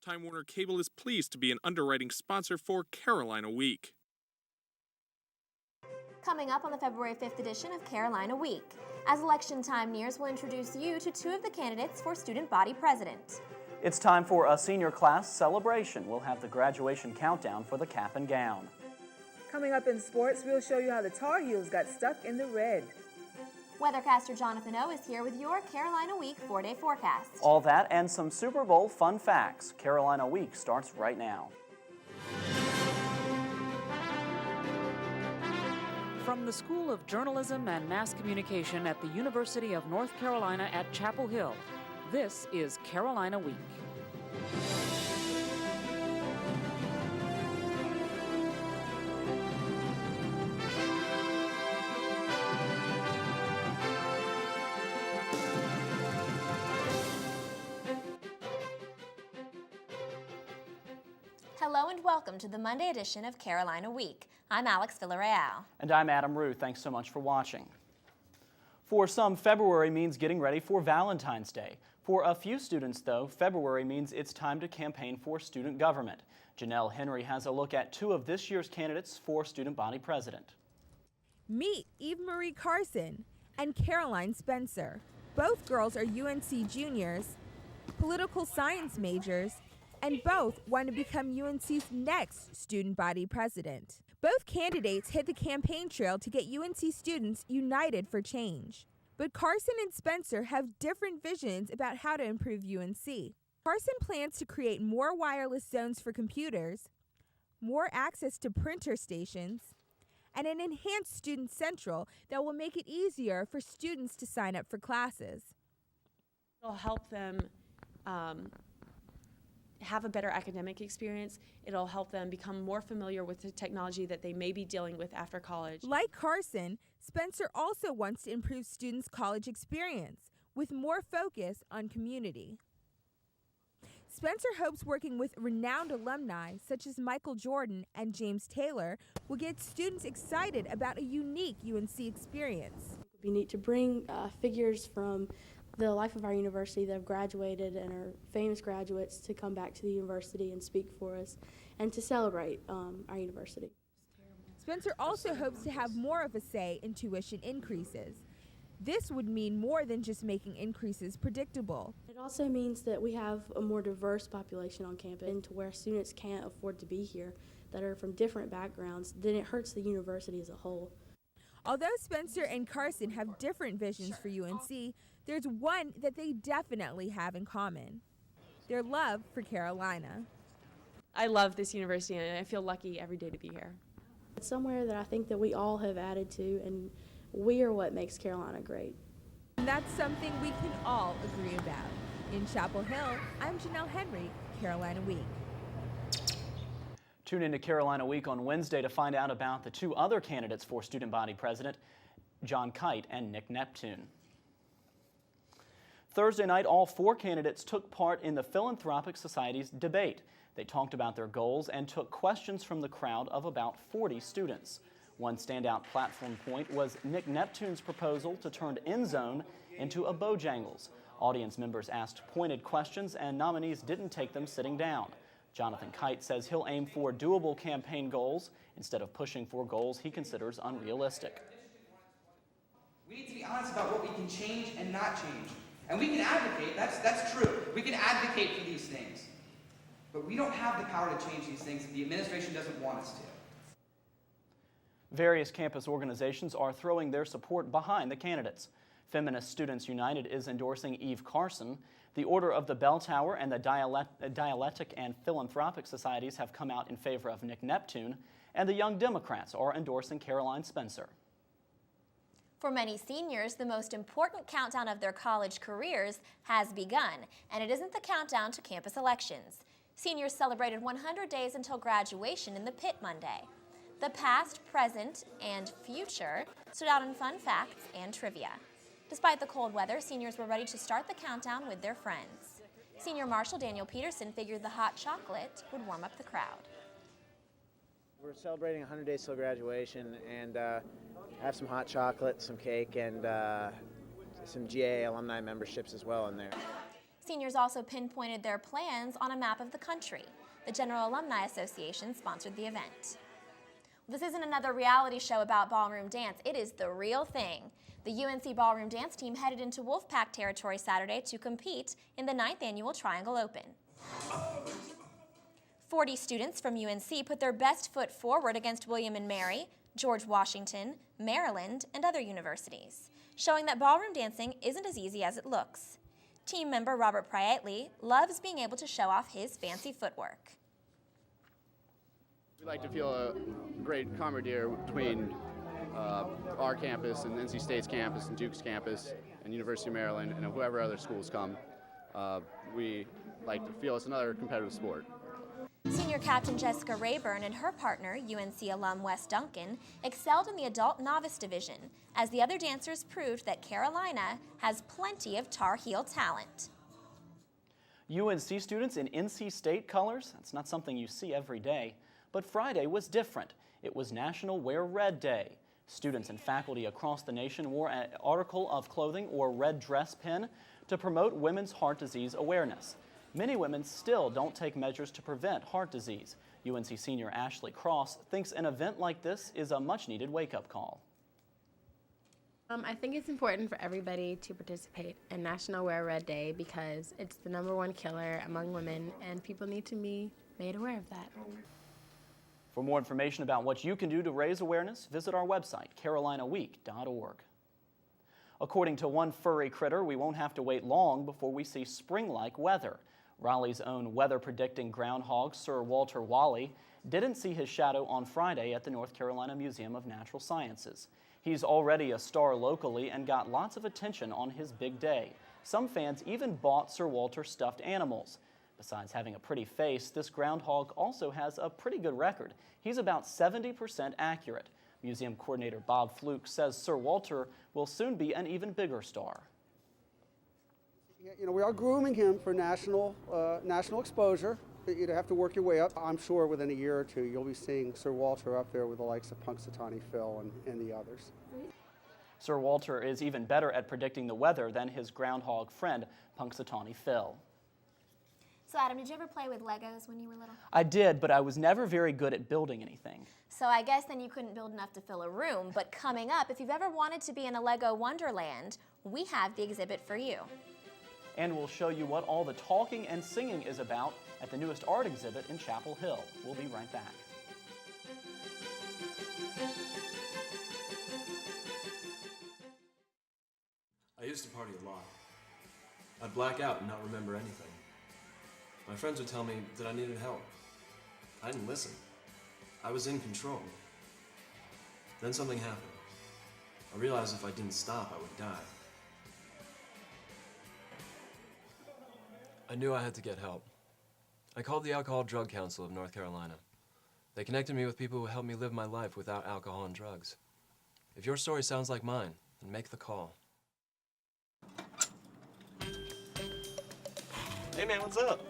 Time Warner Cable is pleased to be an underwriting sponsor for Carolina Week. Coming up on the February 5th edition of Carolina Week. As election time nears, we'll introduce you to two of the candidates for student body president. It's time for a senior class celebration. We'll have the graduation countdown for the cap and gown. Coming up in sports, we'll show you how the Tar Heels got stuck in the red. Weathercaster Jonathan O is here with your Carolina Week 4-day forecast. All that and some Super Bowl fun facts. Carolina Week starts right now. From the School of Journalism and Mass Communication at the University of North Carolina at Chapel Hill, this is Carolina Week. Hello and welcome to the Monday edition of Carolina Week. I'm Alex Villarreal. And I'm Adam Rue. Thanks so much for watching. For some, February means getting ready for Valentine's Day. For a few students, though, February means it's time to campaign for student government. Janelle Henry has a look at two of this year's candidates for student body president. Meet Eve Marie Carson and Caroline Spencer. Both girls are UNC juniors, political science majors, and both want to become UNC's next student body president. Both candidates hit the campaign trail to get UNC students united for change. But Carson and Spencer have different visions about how to improve UNC. Carson plans to create more wireless zones for computers, more access to printer stations, and an enhanced student central that will make it easier for students to sign up for classes. It'll help them have a better academic experience. It'll help them become more familiar with the technology that they may be dealing with after college. Like Carson, Spencer also wants to improve students' college experience with more focus on community. Spencer hopes working with renowned alumni such as Michael Jordan and James Taylor will get students excited about a unique UNC experience. It would be neat to bring figures from the life of our university that have graduated and are famous graduates to come back to the university and speak for us and to celebrate our university. Spencer also hopes to have more of a say in tuition increases. This would mean more than just making increases predictable. It also means that we have a more diverse population on campus, and to where students can't afford to be here that are from different backgrounds, then it hurts the university as a whole. Although Spencer and Carson have different visions for UNC, there's one that they definitely have in common: their love for Carolina. I love this university and I feel lucky every day to be here. It's somewhere that I think that we all have added to, and we are what makes Carolina great. And that's something we can all agree about. In Chapel Hill, I'm Janelle Henry, Carolina Week. Tune into Carolina Week on Wednesday to find out about the two other candidates for student body president, John Kite and Nick Neptune. Thursday night, all four candidates took part in the Philanthropic Society's debate. They talked about their goals and took questions from the crowd of about 40 students. One standout platform point was Nick Neptune's proposal to turn End Zone into a Bojangles. Audience members asked pointed questions and nominees didn't take them sitting down. Jonathan Kite says he'll aim for doable campaign goals instead of pushing for goals he considers unrealistic. We need to be honest about what we can change and not change. And we can advocate, that's true. We can advocate for these things. But we don't have the power to change these things if the administration doesn't want us to. Various campus organizations are throwing their support behind the candidates. Feminist Students United is endorsing Eve Carson. The Order of the Bell Tower and the Dialectic and Philanthropic Societies have come out in favor of Nick Neptune, and the Young Democrats are endorsing Caroline Spencer. For many seniors, the most important countdown of their college careers has begun, and it isn't the countdown to campus elections. Seniors celebrated 100 days until graduation in the pit Monday. The past, present, and future stood out in fun facts and trivia. Despite the cold weather, seniors were ready to start the countdown with their friends. Senior Marshal Daniel Peterson figured the hot chocolate would warm up the crowd. We're celebrating 100 days till graduation, and have some hot chocolate, some cake, and some GA alumni memberships as well in there. Seniors also pinpointed their plans on a map of the country. The General Alumni Association sponsored the event. This isn't another reality show about ballroom dance. It is the real thing. The UNC ballroom dance team headed into Wolfpack territory Saturday to compete in the 9th annual Triangle Open. 40 students from UNC put their best foot forward against William and Mary, George Washington, Maryland, and other universities, showing that ballroom dancing isn't as easy as it looks. Team member Robert Priatley loves being able to show off his fancy footwork. We like to feel a great camaraderie between our campus and NC State's campus and Duke's campus and University of Maryland and whoever other schools come. We like to feel it's another competitive sport. Senior captain Jessica Rayburn and her partner, UNC alum Wes Duncan, excelled in the adult novice division, as the other dancers proved that Carolina has plenty of Tar Heel talent. UNC students in NC State colors, that's not something you see every day. But Friday was different. It was National Wear Red Day. Students and faculty across the nation wore an article of clothing or red dress pin to promote women's heart disease awareness. Many women still don't take measures to prevent heart disease. UNC senior Ashley Cross thinks an event like this is a much-needed wake-up call. I think it's important for everybody to participate in National Wear Red Day because it's the #1 killer among women, and people need to be made aware of that. For more information about what you can do to raise awareness, visit our website, carolinaweek.org. According to one furry critter, we won't have to wait long before we see spring-like weather. Raleigh's own weather-predicting groundhog, Sir Walter Wally, didn't see his shadow on Friday at the North Carolina Museum of Natural Sciences. He's already a star locally and got lots of attention on his big day. Some fans even bought Sir Walter stuffed animals. Besides having a pretty face, this groundhog also has a pretty good record. He's about 70% accurate. Museum coordinator Bob Fluke says Sir Walter will soon be an even bigger star. We are grooming him for national exposure. You'd have to work your way up. I'm sure within a year or two you'll be seeing Sir Walter up there with the likes of Punxsutawney Phil and the others. Sir Walter is even better at predicting the weather than his groundhog friend, Punxsutawney Phil. So Adam, did you ever play with Legos when you were little? I did, but I was never very good at building anything. So I guess then you couldn't build enough to fill a room, but coming up, if you've ever wanted to be in a Lego Wonderland, we have the exhibit for you. And we'll show you what all the talking and singing is about at the newest art exhibit in Chapel Hill. We'll be right back. I used to party a lot. I'd black out and not remember anything. My friends would tell me that I needed help. I didn't listen. I was in control. Then something happened. I realized if I didn't stop, I would die. I knew I had to get help. I called the Alcohol Drug Council of North Carolina. They connected me with people who helped me live my life without alcohol and drugs. If your story sounds like mine, then make the call. Hey man, what's up?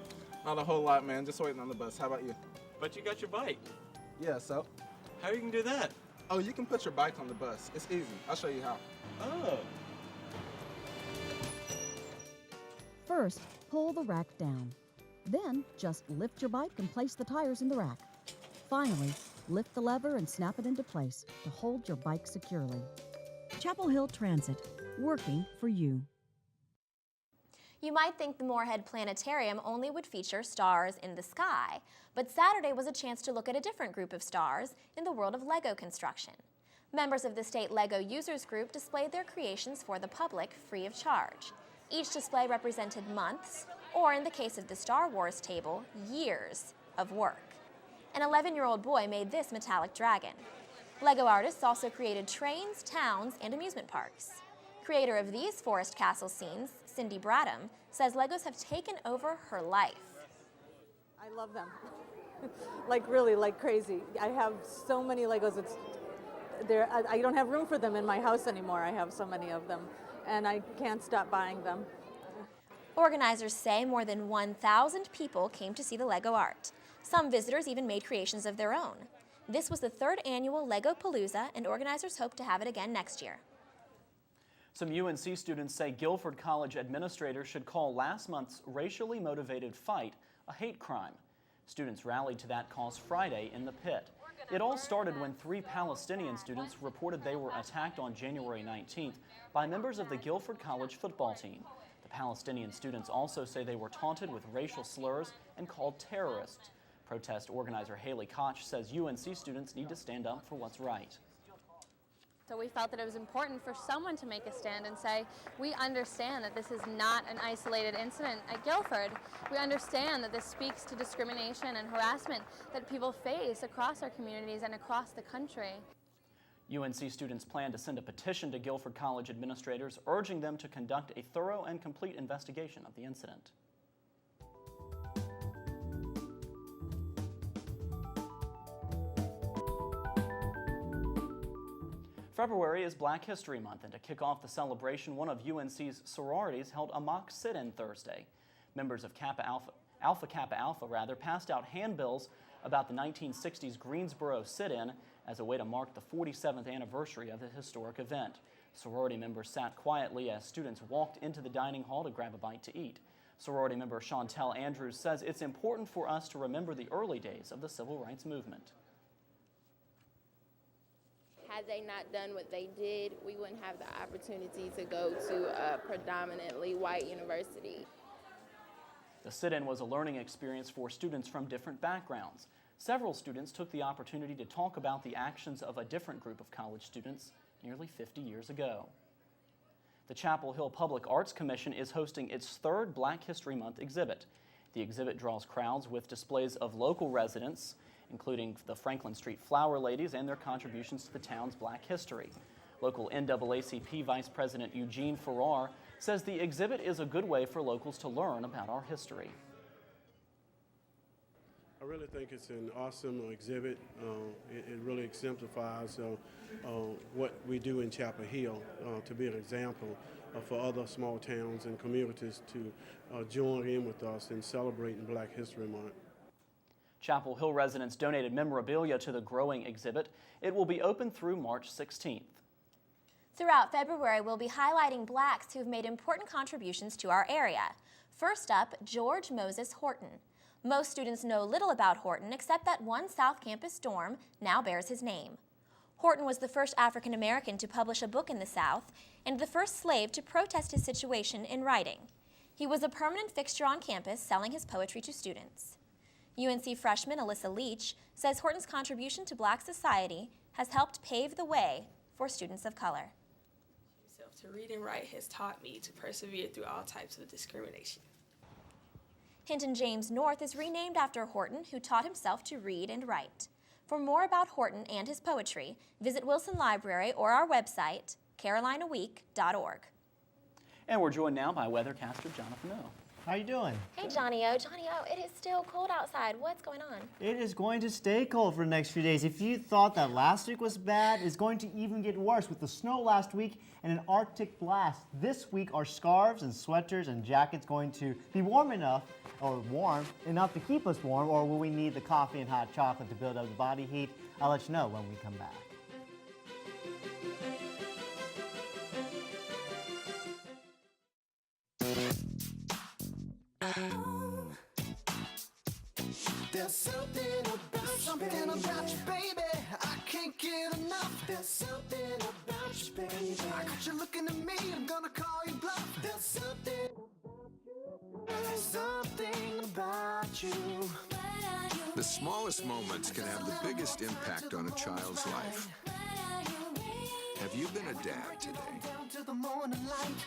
Not a whole lot, man. Just waiting on the bus. How about you? But you got your bike. Yeah, so? How are you gonna do that? Oh, you can put your bike on the bus. It's easy. I'll show you how. Oh. First, pull the rack down. Then, just lift your bike and place the tires in the rack. Finally, lift the lever and snap it into place to hold your bike securely. Chapel Hill Transit, working for you. You might think the Moorhead Planetarium only would feature stars in the sky, but Saturday was a chance to look at a different group of stars in the world of Lego construction. Members of the State Lego Users Group displayed their creations for the public free of charge. Each display represented months, or in the case of the Star Wars table, years of work. An 11-year-old boy made this metallic dragon. Lego artists also created trains, towns, and amusement parks. Creator of these forest castle scenes, Cindy Bradham, says Legos have taken over her life. I love them. Really, like crazy. I have so many Legos. I don't have room for them in my house anymore. I have so many of them, and I can't stop buying them. Organizers say more than 1,000 people came to see the Lego art. Some visitors even made creations of their own. This was the 3rd annual Lego Palooza, and organizers hope to have it again next year. Some UNC students say Guilford College administrators should call last month's racially motivated fight a hate crime. Students rallied to that cause Friday in the pit. It all started when 3 Palestinian students reported they were attacked on January 19th by members of the Guilford College football team. The Palestinian students also say they were taunted with racial slurs and called terrorists. Protest organizer Haley Koch says UNC students need to stand up for what's right. So we felt that it was important for someone to make a stand and say, we understand that this is not an isolated incident at Guilford. We understand that this speaks to discrimination and harassment that people face across our communities and across the country. UNC students plan to send a petition to Guilford College administrators urging them to conduct a thorough and complete investigation of the incident. February is Black History Month, and to kick off the celebration, one of UNC's sororities held a mock sit-in Thursday. Members of Alpha Kappa Alpha passed out handbills about the 1960s Greensboro sit-in as a way to mark the 47th anniversary of the historic event. Sorority members sat quietly as students walked into the dining hall to grab a bite to eat. Sorority member Chantel Andrews says it's important for us to remember the early days of the civil rights movement. Had they not done what they did, we wouldn't have the opportunity to go to a predominantly white university. The sit-in was a learning experience for students from different backgrounds. Several students took the opportunity to talk about the actions of a different group of college students nearly 50 years ago. The Chapel Hill Public Arts Commission is hosting its 3rd Black History Month exhibit. The exhibit draws crowds with displays of local residents, including the Franklin Street Flower Ladies and their contributions to the town's Black history. Local NAACP Vice President Eugene Farrar says the exhibit is a good way for locals to learn about our history. I really think it's an awesome exhibit. It really exemplifies what we do in Chapel Hill to be an example for other small towns and communities to join in with us in celebrating Black History Month. Chapel Hill residents donated memorabilia to the growing exhibit. It will be open through March 16th. Throughout February, we'll be highlighting Blacks who've made important contributions to our area. First up, George Moses Horton. Most students know little about Horton except that one South Campus dorm now bears his name. Horton was the first African American to publish a book in the South and the first slave to protest his situation in writing. He was a permanent fixture on campus, selling his poetry to students. UNC freshman Alyssa Leach says Horton's contribution to Black society has helped pave the way for students of color. To read and write has taught me to persevere through all types of discrimination. Hinton James North is renamed after Horton, who taught himself to read and write. For more about Horton and his poetry, visit Wilson Library or our website, carolinaweek.org. And we're joined now by weathercaster Jonathan O. How you doing? Hey, Johnny O. Johnny O, it is still cold outside. What's going on? It is going to stay cold for the next few days. If you thought that last week was bad, it's going to even get worse with the snow last week and an Arctic blast. This week, are scarves and sweaters and jackets going to be warm enough to keep us warm, or will we need the coffee and hot chocolate to build up the body heat? I'll let you know when we come back. There's something about you, baby. I can't get enough. There's something about you, baby. I got you looking at me, I'm gonna call you bluff. There's something about you. The smallest moments can have the biggest impact on a child's life. Have you been a dad today? Down to the morning light.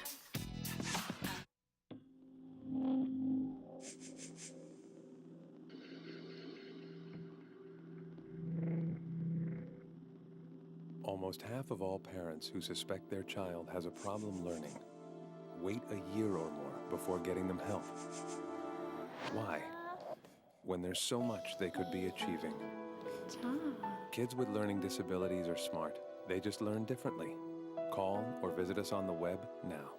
Almost half of all parents who suspect their child has a problem learning wait a year or more before getting them help. Why? When there's so much they could be achieving. Kids with learning disabilities are smart. They just learn differently. Call or visit us on the web now.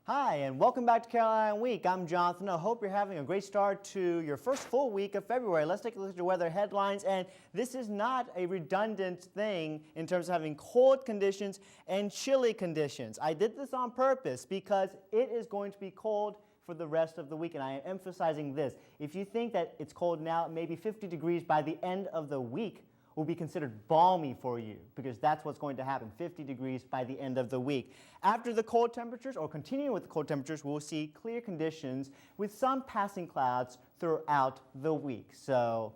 Hi, and welcome back to Carolina Week. I'm Jonathan. I hope you're having a great start to your first full week of February. Let's take a look at your weather headlines. And this is not a redundant thing in terms of having cold conditions and chilly conditions. I did this on purpose because it is going to be cold for the rest of the week, and I am emphasizing this. If you think that it's cold now, maybe 50 degrees by the end of the week will be considered balmy for you, because that's what's going to happen, 50 degrees by the end of the week. After the cold temperatures, or continuing with the cold temperatures, we'll see clear conditions with some passing clouds throughout the week. So,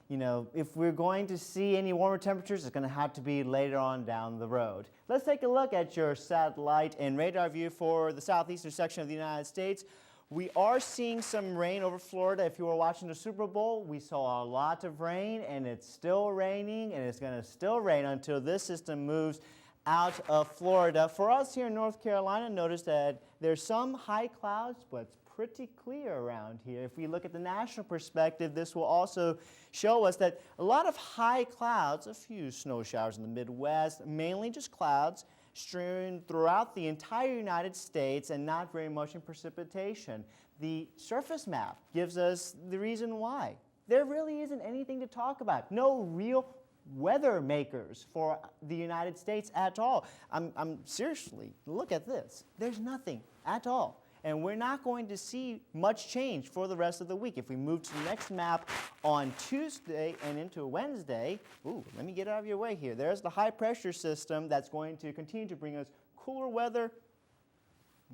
you know, if we're going to see any warmer temperatures, it's going to have to be later on down the road. Let's take a look at your satellite and radar view for the southeastern section of the United States. We are seeing some rain over Florida. If you were watching the Super Bowl, we saw a lot of rain, and it's still raining, and it's going to still rain until this system moves out of Florida. For us here in North Carolina, notice that there's some high clouds, but it's pretty clear around here. If we look at the national perspective, this will also show us that a lot of high clouds, a few snow showers in the Midwest, mainly just clouds, strewn throughout the entire United States and not very much in precipitation. The surface map gives us the reason why. There really isn't anything to talk about. No real weather makers for the United States at all. I'm seriously, look at this. There's nothing at all. And we're not going to see much change for the rest of the week. If we move to the next map on Tuesday and into Wednesday, let me get out of your way here. There's the high pressure system that's going to continue to bring us cooler weather,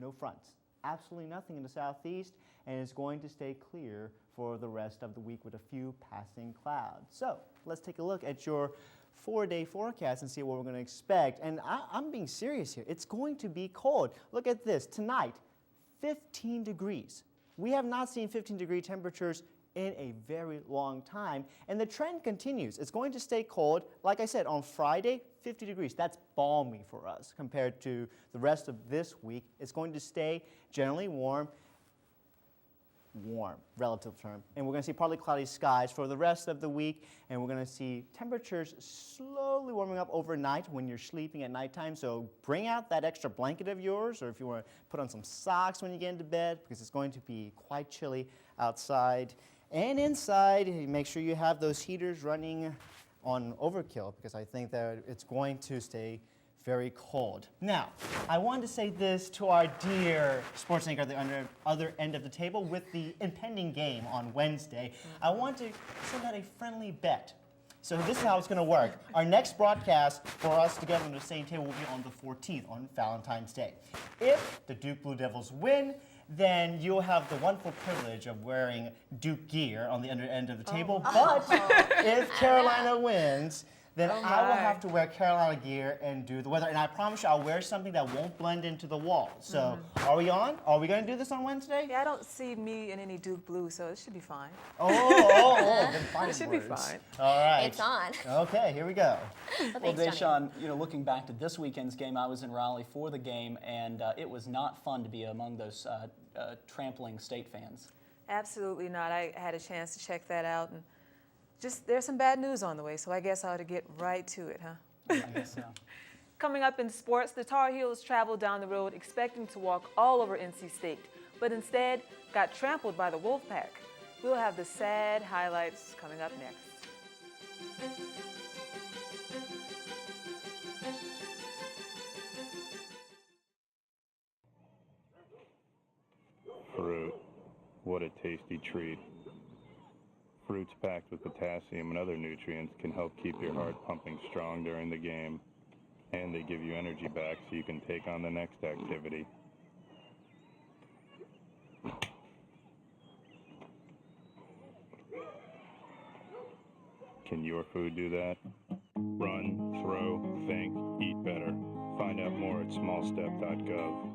no fronts. Absolutely nothing in the southeast, and it's going to stay clear for the rest of the week with a few passing clouds. So let's take a look at your 4-day forecast and see what we're going to expect. And I'm being serious here. It's going to be cold. Look at this. Tonight, 15 degrees. We have not seen 15-degree temperatures in a very long time, and the trend continues. It's going to stay cold. Like I said, on Friday, 50 degrees. That's balmy for us compared to the rest of this week. It's going to stay generally warm, relative term. And we're going to see partly cloudy skies for the rest of the week, and we're going to see temperatures slowly warming up overnight when you're sleeping at nighttime. So bring out that extra blanket of yours, or if you want to put on some socks when you get into bed, because it's going to be quite chilly outside. And inside, make sure you have those heaters running on overkill, because I think that it's going to stay very cold. Now, I wanted to say this to our dear sports anchor at the other end of the table with the impending game on Wednesday. I want to send out a friendly bet. So this is how it's going to work. Our next broadcast for us together on the same table will be on the 14th, on Valentine's Day. If the Duke Blue Devils win, then you'll have the wonderful privilege of wearing Duke gear on the other end of the table. But if Carolina wins, then I will have to wear Carolina gear and do the weather. And I promise you, I'll wear something that won't blend into the wall. So are we on? Are we going to do this on Wednesday? Yeah, I don't see me in any Duke blue, so it should be fine. Then fine It should words. be fine. All right. It's on. Okay, here we go. Well, Deshaun, you know, looking back to this weekend's game, I was in Raleigh for the game, and it was not fun to be among those trampling state fans. Absolutely not. I had a chance to check that out, and just there's some bad news on the way, so I guess I ought to get right to it, huh? I guess so. Coming up in sports, the Tar Heels traveled down the road expecting to walk all over NC State, but instead got trampled by the Wolfpack. We'll have the sad highlights coming up next. Fruit. What a tasty treat. Fruits packed with potassium and other nutrients can help keep your heart pumping strong during the game. And they give you energy back so you can take on the next activity. Can your food do that? Run, throw, think, eat better. Find out more at smallstep.gov.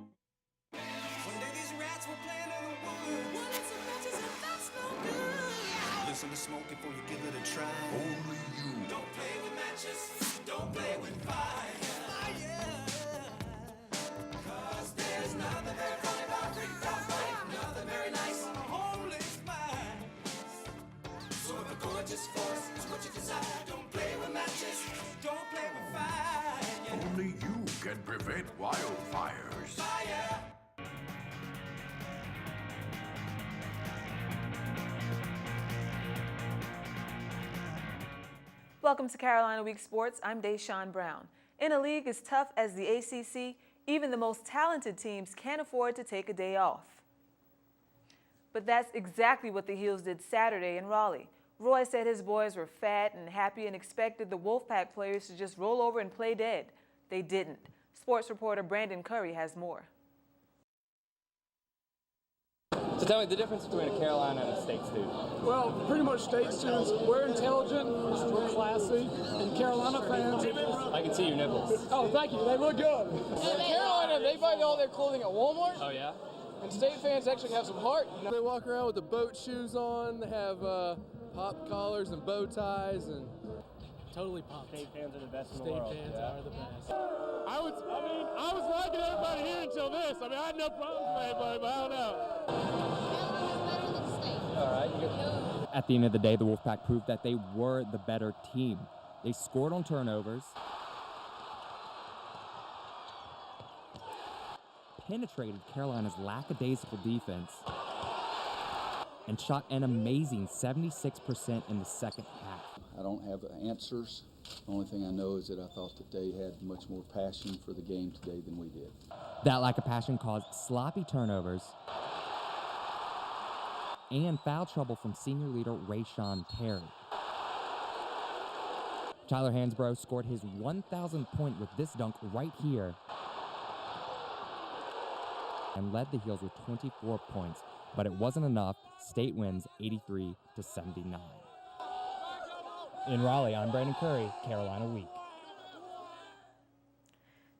Listen to smoke before you give it a try. Only you. Don't play with matches. Don't play with fire. Cause there's nothing very funny about freak-off life. Nothing very nice on a homeless mind. So if a gorgeous force is what you desire, don't play with matches. Don't play with fire. Only you can prevent wildfires. Fire. Welcome to Carolina Week Sports. I'm Deshaun Brown. In a league as tough as the ACC, even the most talented teams can't afford to take a day off. But that's exactly what the Heels did Saturday in Raleigh. Roy said his boys were fat and happy and expected the Wolfpack players to just roll over and play dead. They didn't. Sports reporter Brandon Curry has more. So tell me the difference between a Carolina and a State student. Well, pretty much State students, we're intelligent, we're classy, and Carolina fans... I can see your nipples. Oh, thank you. They look good. In Carolina, they buy all their clothing at Walmart. Oh, yeah? And State fans actually have some heart. They walk around with the boat shoes on. They have pop collars and bow ties and... Totally pumped. State fans are the best in the State world. fans are the best. I was liking everybody here until this. I mean, I had no problems with anybody, but I don't know. At the end of the day, the Wolfpack proved that they were the better team. They scored on turnovers, penetrated Carolina's lackadaisical defense, and shot an amazing 76% in the second half. I don't have answers. The only thing I know is that I thought that they had much more passion for the game today than we did. That lack of passion caused sloppy turnovers and foul trouble from senior leader Rayshon Terry. Tyler Hansbrough scored his 1,000th point with this dunk right here and led the Heels with 24 points, but it wasn't enough. State wins 83-79. In Raleigh, I'm Brandon Curry, Carolina Week.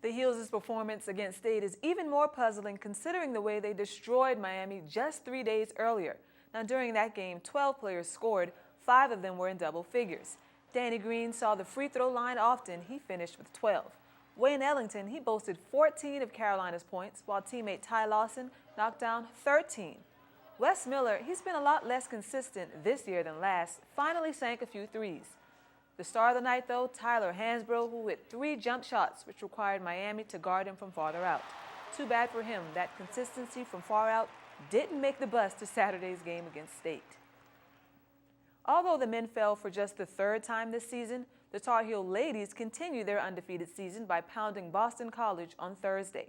The Heels' performance against State is even more puzzling considering the way they destroyed Miami just 3 days earlier. Now, during that game, 12 players scored. 5 of them were in double figures. Danny Green saw the free throw line often. He finished with 12. Wayne Ellington, he boasted 14 of Carolina's points, while teammate Ty Lawson knocked down 13. Wes Miller, he's been a lot less consistent this year than last, finally sank a few threes. The star of the night, though, Tyler Hansbrough, who hit 3 jump shots, which required Miami to guard him from farther out. Too bad for him, that consistency from far out didn't make the bus to Saturday's game against State. Although the men fell for just the 3rd time this season, the Tar Heel ladies continue their undefeated season by pounding Boston College on Thursday.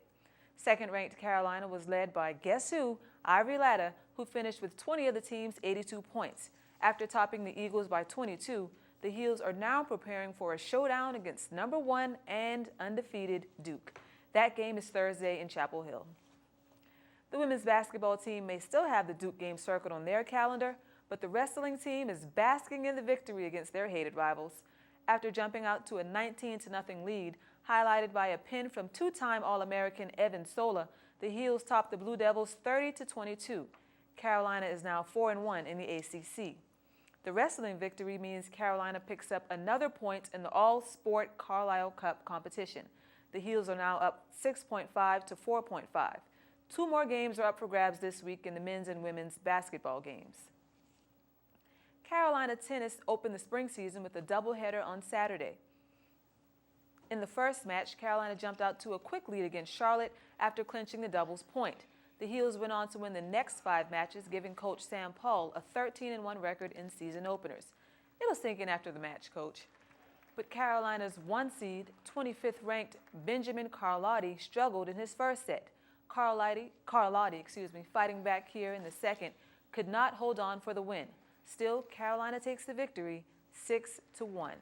Second-ranked Carolina was led by, guess who, Ivory Latta, who finished with 20 of the team's 82 points. After topping the Eagles by 22, the Heels are now preparing for a showdown against number 1 and undefeated Duke. That game is Thursday in Chapel Hill. The women's basketball team may still have the Duke game circled on their calendar, but the wrestling team is basking in the victory against their hated rivals. After jumping out to a 19-0 lead, highlighted by a pin from 2-time All-American Evan Sola, the Heels topped the Blue Devils 30-22. Carolina is now 4-1 in the ACC. The wrestling victory means Carolina picks up another point in the all-sport Carlisle Cup competition. The Heels are now up 6.5 to 4.5. 2 more games are up for grabs this week in the men's and women's basketball games. Carolina tennis opened the spring season with a doubleheader on Saturday. In the first match, Carolina jumped out to a quick lead against Charlotte after clinching the doubles point. The Heels went on to win the next 5 matches, giving Coach Sam Paul a 13-1 record in season openers. It'll sink in after the match, Coach. But Carolina's 1 seed, 25th-ranked Benjamin Carlotti struggled in his first set. Carlotti, fighting back here in the second, could not hold on for the win. Still, Carolina takes the victory 6-1.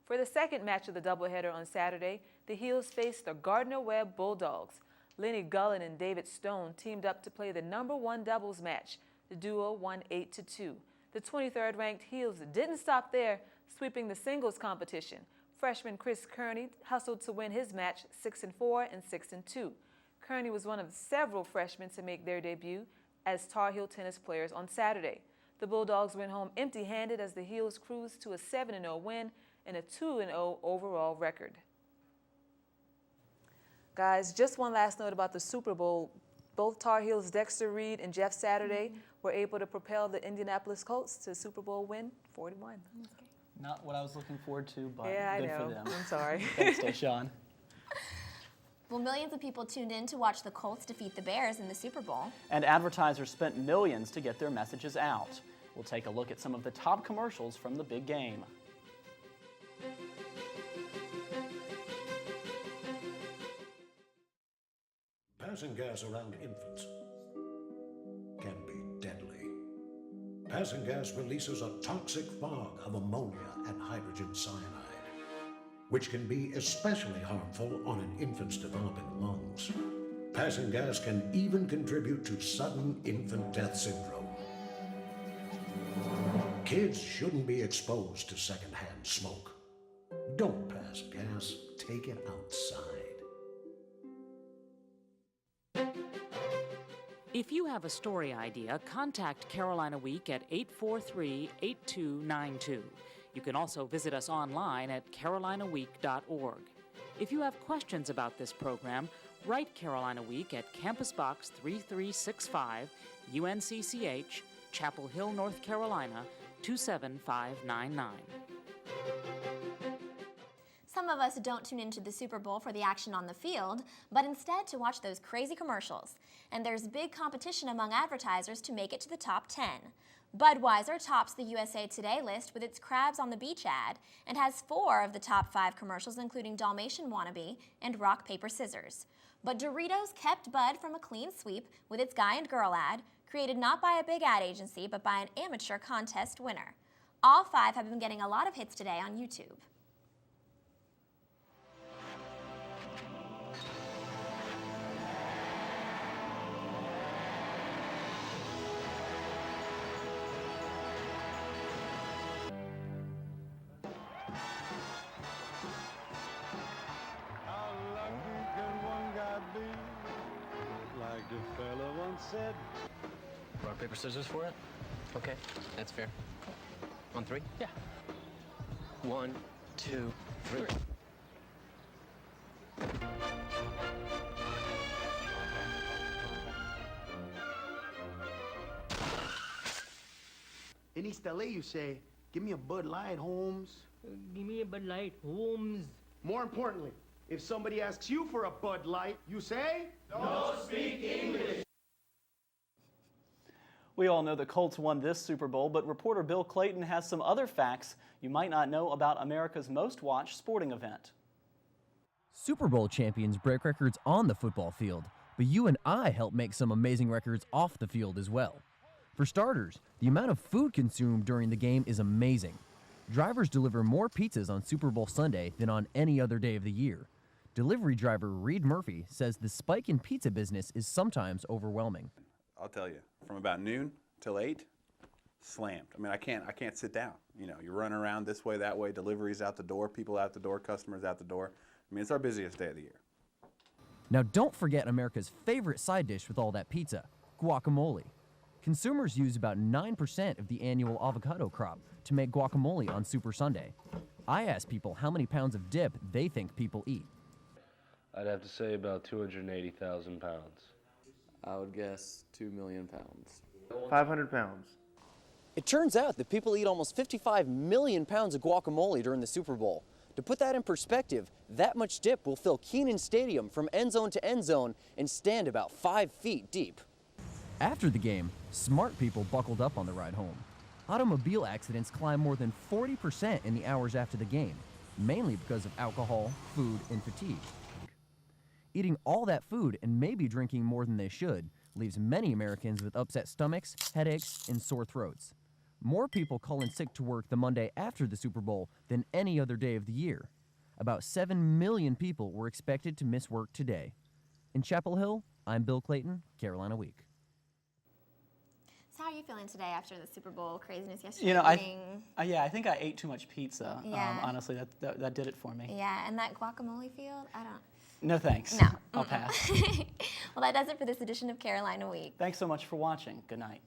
For the second match of the doubleheader on Saturday, the Heels faced the Gardner-Webb Bulldogs. Lenny Gullen and David Stone teamed up to play the number 1 doubles match. The duo won 8-2. The 23rd-ranked Heels didn't stop there, sweeping the singles competition. Freshman Chris Kearney hustled to win his match 6-4 and 6-2. Kearney was one of several freshmen to make their debut as Tar Heel tennis players on Saturday. The Bulldogs went home empty-handed as the Heels cruised to a 7-0 win and a 2-0 overall record. Guys, just one last note about the Super Bowl. Both Tar Heels' Dexter Reed and Jeff Saturday were able to propel the Indianapolis Colts to Super Bowl win 41. Not what I was looking forward to, but yeah, good I know. for them. I'm sorry. Thanks, Deshaun. Well, millions of people tuned in to watch the Colts defeat the Bears in the Super Bowl. And advertisers spent millions to get their messages out. We'll take a look at some of the top commercials from the big game. Passing gas around infants can be deadly. Passing gas releases a toxic fog of ammonia and hydrogen cyanide, which can be especially harmful on an infant's developing lungs. Passing gas can even contribute to sudden infant death syndrome. Kids shouldn't be exposed to secondhand smoke. Don't pass gas, take it outside. If you have a story idea, contact Carolina Week at 843-8292. You can also visit us online at carolinaweek.org. If you have questions about this program, write Carolina Week at Campus Box 3365, UNCCH, Chapel Hill, North Carolina, 27599. Some of us don't tune into the Super Bowl for the action on the field, but instead to watch those crazy commercials. And there's big competition among advertisers to make it to the top 10. Budweiser tops the USA Today list with its Crabs on the Beach ad and has 4 of the top 5 commercials, including Dalmatian Wannabe and Rock, Paper, Scissors. But Doritos kept Bud from a clean sweep with its Guy and Girl ad, created not by a big ad agency, but by an amateur contest winner. All 5 have been getting a lot of hits today on YouTube. Like the fella once said. Rock, paper, scissors for it? Okay, that's fair. On 3? Yeah. 1, 2, 3. In East LA, you say, give me a Bud Light, Holmes. Give me a Bud Light, Holmes. More importantly, if somebody asks you for a Bud Light, you say, Don't speak English. We all know the Colts won this Super Bowl, but reporter Bill Clayton has some other facts you might not know about America's most watched sporting event. Super Bowl champions break records on the football field, but you and I help make some amazing records off the field as well. For starters, the amount of food consumed during the game is amazing. Drivers deliver more pizzas on Super Bowl Sunday than on any other day of the year. Delivery driver Reed Murphy says the spike in pizza business is sometimes overwhelming. I'll tell you, from about noon till 8, slammed. I mean, I can't sit down. You know, you're running around this way, that way, deliveries out the door, people out the door, customers out the door. I mean, it's our busiest day of the year. Now don't forget America's favorite side dish with all that pizza, guacamole. Consumers use about 9% of the annual avocado crop to make guacamole on Super Sunday. I asked people how many pounds of dip they think people eat. I'd have to say about 280,000 pounds. I would guess 2 million pounds. 500 pounds. It turns out that people eat almost 55 million pounds of guacamole during the Super Bowl. To put that in perspective, that much dip will fill Kenan Stadium from end zone to end zone and stand about 5 feet deep. After the game, smart people buckled up on the ride home. Automobile accidents climbed more than 40% in the hours after the game, mainly because of alcohol, food, and fatigue. Eating all that food and maybe drinking more than they should leaves many Americans with upset stomachs, headaches, and sore throats. More people call in sick to work the Monday after the Super Bowl than any other day of the year. About 7 million people were expected to miss work today. In Chapel Hill, I'm Bill Clayton, Carolina Week. So how are you feeling today after the Super Bowl craziness yesterday? You know, I think I ate too much pizza. Yeah. Honestly, that did it for me. Yeah, and that guacamole field, I don't. No thanks. No. I'll pass. Well, that does it for this edition of Carolina Week. Thanks so much for watching. Good night.